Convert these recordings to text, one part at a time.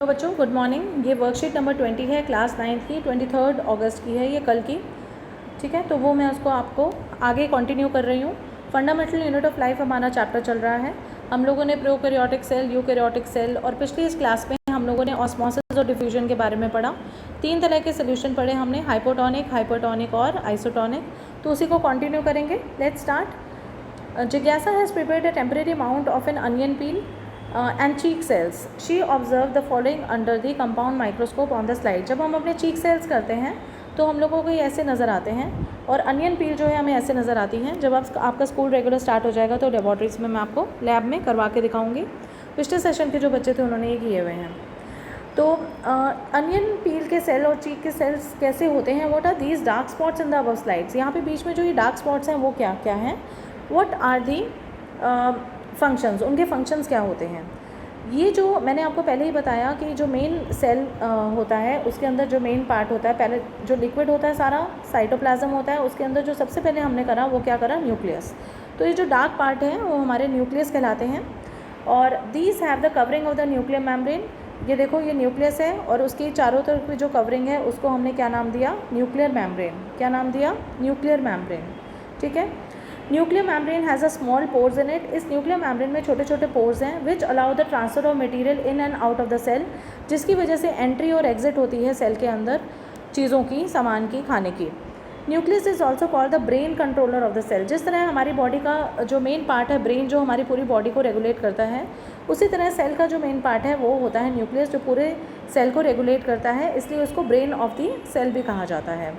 तो बच्चों good morning. ये वर्कशीट नंबर 20 है, क्लास 9th की, 23 अगस्त की है ये, कल की। ठीक है, तो वो मैं उसको आपको आगे कंटिन्यू कर रही हूँ। फंडामेंटल यूनिट ऑफ लाइफ हमारा चैप्टर चल रहा है। हम लोगों ने प्रोकैरियोटिक सेल, यूकैरियोटिक सेल और पिछली इस क्लास में हम लोगों ने ऑस्मोसिस और डिफ्यूजन के बारे में पढ़ा। 3 तरह के सोल्यूशन पढ़े हमने, हाइपोटोनिक, हाइपरटोनिक और आइसोटोनिक। तो उसी को कंटिन्यू करेंगे। Let's start. जिज्ञासा has prepared a temporary amount of an onion peel and cheek cells. She observed the following under the compound microscope on the slide. जब हम अपने cheek cells करते हैं तो हम लोगों को ये ऐसे नज़र आते हैं और अनियन पील जो है हमें ऐसे नज़र आती हैं। जब आपका स्कूल रेगुलर स्टार्ट हो जाएगा तो लेबॉर्ट्रीज में मैं आपको लैब में करवा के दिखाऊंगी। पिछले सेशन के जो बच्चे थे उन्होंने ये किए हुए हैं। तो अनियन पील के सेल और चीक के सेल्स कैसे होते हैं? What are these dark spots in the above slides. यहाँ पे बीच में जो ये डार्क स्पॉट्स हैं वो क्या क्या हैं? व्हाट आर दी फंक्शंस, उनके फंक्शंस क्या होते हैं? ये जो मैंने आपको पहले ही बताया कि जो मेन सेल होता है उसके अंदर जो मेन पार्ट होता है, पहले जो लिक्विड होता है सारा साइटोप्लाज्म होता है, उसके अंदर जो सबसे पहले हमने करा वो क्या करा? न्यूक्लियस। तो ये जो डार्क पार्ट है वो हमारे न्यूक्लियस कहलाते हैं। और these have the covering of the nuclear membrane. ये देखो ये न्यूक्लियस है और उसकी चारों तरफ की जो कवरिंग है उसको हमने क्या नाम दिया? Nuclear membrane. क्या नाम दिया? Nuclear membrane. ठीक है। Nuclear membrane has a small pores in it. इस न्यूक्लियर मेम्ब्रेन में छोटे छोटे पोर्स हैं which allow the transfer of material in and out of the cell, जिसकी वजह से एंट्री और एग्जिट होती है सेल के अंदर चीज़ों की, सामान की, खाने की। Nucleus is also called the brain controller of the cell. जिस तरह हमारी बॉडी का जो मेन पार्ट है ब्रेन, जो हमारी पूरी बॉडी को रेगुलेट करता है, उसी तरह सेल का जो मेन पार्ट है वो होता है न्यूक्लियस, जो पूरे सेल को रेगुलेट करता है, इसलिए उसको ब्रेन ऑफ द सेल भी कहा जाता है।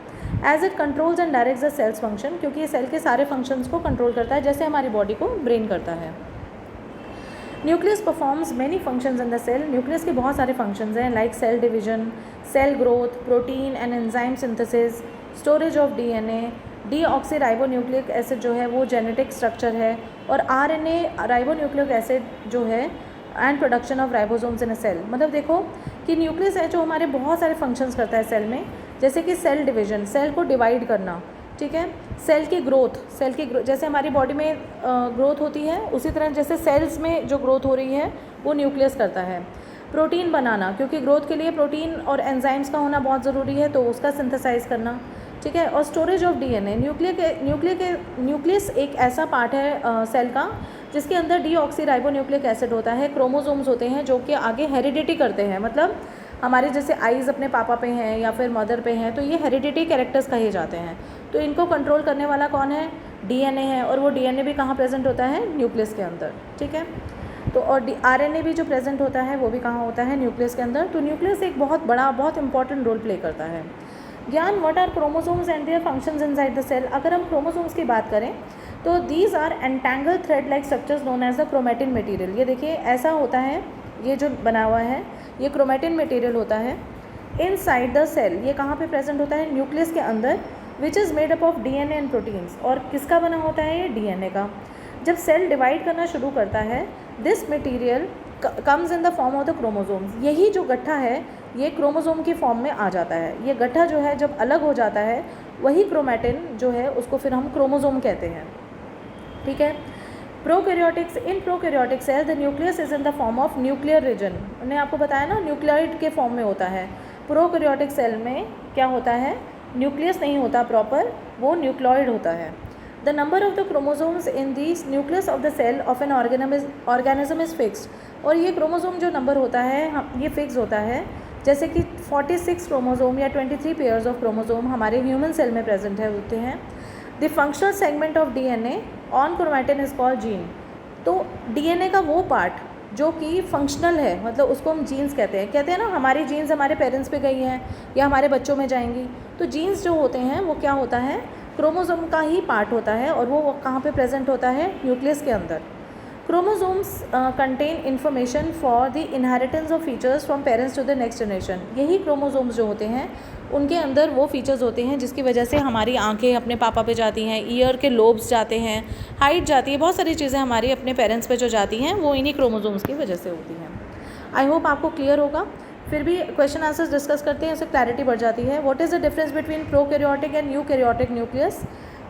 As it controls and directs the cells function, क्योंकि ये सेल के सारे फंक्शंस को कंट्रोल करता है जैसे हमारी बॉडी को ब्रेन करता है। Nucleus performs many functions in the cell. Nucleus के बहुत सारे फंक्शंस हैं, like cell division, cell growth, protein and enzyme synthesis, storage of DNA, deoxyribonucleic acid जो है वो जेनेटिक स्ट्रक्चर है, और आरएनए राइबोन्यूक्लिक एसिड जो है and production of ribosomes in a cell. मतलब देखो कि न्यूक्लियस है जो हमारे बहुत सारे फंक्शंस करता है सेल में, जैसे कि सेल डिवीजन, सेल को डिवाइड करना, ठीक है, सेल की ग्रोथ, जैसे हमारी बॉडी में ग्रोथ होती है उसी तरह जैसे सेल्स में जो ग्रोथ हो रही है वो न्यूक्लियस करता है। प्रोटीन बनाना, क्योंकि ग्रोथ के लिए प्रोटीन और एंजाइम्स का होना बहुत ज़रूरी है, तो उसका सिंथेसाइज करना, ठीक है। और स्टोरेज ऑफ डीएनए, न्यूक्लियस एक ऐसा पार्ट है सेल का जिसके अंदर डीऑक्सीराइबोन्यूक्लिक एसिड होता है, क्रोमोसोम्स होते हैं जो कि आगे हेरिडिटी करते हैं। मतलब हमारे जैसे आइज़ अपने पापा पे हैं या फिर मदर पे हैं, तो ये हेरिडिटी कैरेक्टर्स कहे जाते हैं। तो इनको कंट्रोल करने वाला कौन है? डीएनए है, और वो डीएनए भी कहाँ प्रेजेंट होता है? न्यूक्लियस के अंदर, ठीक है। तो और आरएनए भी जो प्रेजेंट होता है वो भी कहाँ होता है? न्यूक्लियस के अंदर। तो न्यूक्लियस एक बहुत बड़ा, बहुत इंपॉर्टेंट रोल प्ले करता है। ज्ञान, what are chromosomes and their functions inside the cell. अगर हम क्रोमोसोम्स की बात करें तो these are entangle thread like structures known as the chromatin material. ये देखिए ऐसा होता है, ये जो बना हुआ है ये क्रोमेटिन मटेरियल होता है इनसाइड द सेल। ये कहाँ पे प्रेजेंट होता है? न्यूक्लियस के अंदर, which is made up of DNA and proteins. और किसका बना होता है ये? डीएनए का। जब सेल डिवाइड करना शुरू करता है, this material comes in the form of the chromosomes. यही जो गट्ठा है ये क्रोमोसोम की फॉर्म में आ जाता है। ये गट्ठा जो है जब अलग हो जाता है, वही क्रोमेटिन जो है उसको फिर हम क्रोमोसोम कहते हैं, ठीक है। Prokaryotics, in prokaryotic cell the nucleus is in the form of nuclear region. मैंने आपको बताया ना, न्यूक्लियोइड के फॉर्म में होता है। प्रोकैरियोटिक सेल में क्या होता है? न्यूक्लियस नहीं होता प्रॉपर, वो न्यूक्लियोइड होता है। The number of the chromosomes in the nucleus of the cell of an organism is fixed. और ये क्रोमोसोम जो नंबर होता है ये फिक्स होता है, जैसे कि 46 क्रोमोसोम या 23 पेयर्स ऑफ क्रोमोसोम हमारे ह्यूमन सेल में प्रेजेंट है होते हैं। The functional segment of DNA on chromatin is called gene. तो डीएनए का वो पार्ट जो कि फंक्शनल है, मतलब उसको हम जीन्स कहते हैं ना। हमारी जीन्स हमारे पेरेंट्स पे गई हैं या हमारे बच्चों में जाएंगी, तो जीन्स जो होते हैं वो क्या होता है? क्रोमोसोम का ही पार्ट होता है, और वो कहाँ पे प्रेजेंट होता है? न्यूक्लियस के अंदर। Chromosomes contain information for the inheritance of features from parents to the next generation. यही क्रोमोसोम्स जो होते हैं उनके अंदर वो फीचर्स होते हैं जिसकी वजह से हमारी आंखें अपने पापा पे जाती हैं, ईयर के लोब्स जाते हैं, हाइट जाती है, बहुत सारी चीज़ें हमारी अपने पेरेंट्स पे जो जाती हैं वो इन्हीं क्रोमोसोम्स की वजह से होती हैं। आई होप आपको क्लियर होगा। फिर भी क्वेश्चन आंसर्स डिस्कस करते हैं, उससे क्लैरिटी बढ़ जाती है। What is the difference between prokaryotic and eukaryotic nucleus.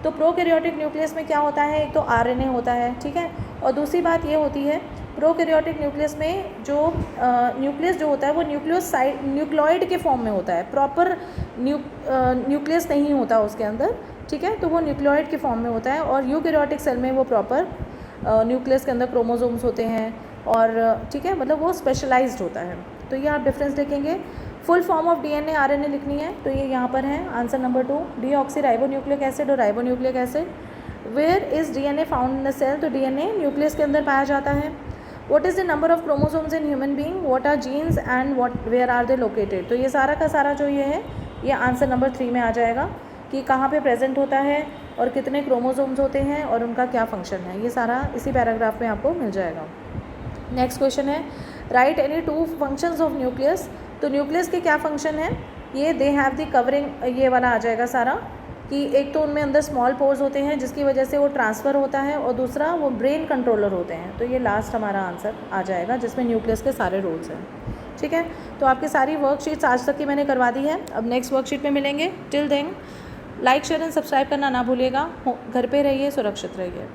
तो प्रोकैरियोटिक न्यूक्लियस में क्या होता है? एक तो आरएनए होता है, ठीक है, और दूसरी बात ये होती है प्रोकैरियोटिक न्यूक्लियस में जो न्यूक्लियस जो होता है वो न्यूक्लियोइड के फॉर्म में होता है, प्रॉपर न्यूक्लियस नहीं होता उसके अंदर, ठीक है, तो वो न्यूक्लियोइड के फॉर्म में होता है। और यूकैरियोटिक सेल में वो प्रॉपर न्यूक्लियस के अंदर क्रोमोसोम्स होते हैं और ठीक है, मतलब वो स्पेशलाइज्ड होता है। तो ये आप डिफरेंस देखेंगे। Full form of DNA RNA लिखनी है तो ये यहाँ पर है आंसर नंबर 2, डीऑक्सीराइबोन्यूक्लिक एसिड और ribonucleic acid. Where is DNA found in the cell, तो डीएनए न्यूक्लियस के अंदर पाया जाता है। What is the number of chromosomes in human being, what are genes and where are they located. तो ये सारा का सारा जो ये है ये आंसर नंबर 3 में आ जाएगा कि कहाँ पे प्रेजेंट होता है और कितने क्रोमोसोम्स होते हैं और उनका क्या फंक्शन है, ये सारा इसी पैराग्राफ में आपको मिल जाएगा। नेक्स्ट क्वेश्चन है right any 2 functions of nucleus. तो न्यूक्लियस के क्या फंक्शन है, ये दे हैव द कवरिंग, ये वाला आ जाएगा सारा कि एक तो उनमें अंदर स्मॉल पोर्स होते हैं जिसकी वजह से वो ट्रांसफ़र होता है और दूसरा वो ब्रेन कंट्रोलर होते हैं। तो ये लास्ट हमारा आंसर आ जाएगा जिसमें न्यूक्लियस के सारे रोल्स हैं, ठीक है। तो आपकी सारी वर्कशीट्स आज तक की मैंने करवा दी है, अब नेक्स्ट वर्कशीट में मिलेंगे। Till then like share and subscribe करना ना भूलिएगा। घर पे रहिए, सुरक्षित रहिए।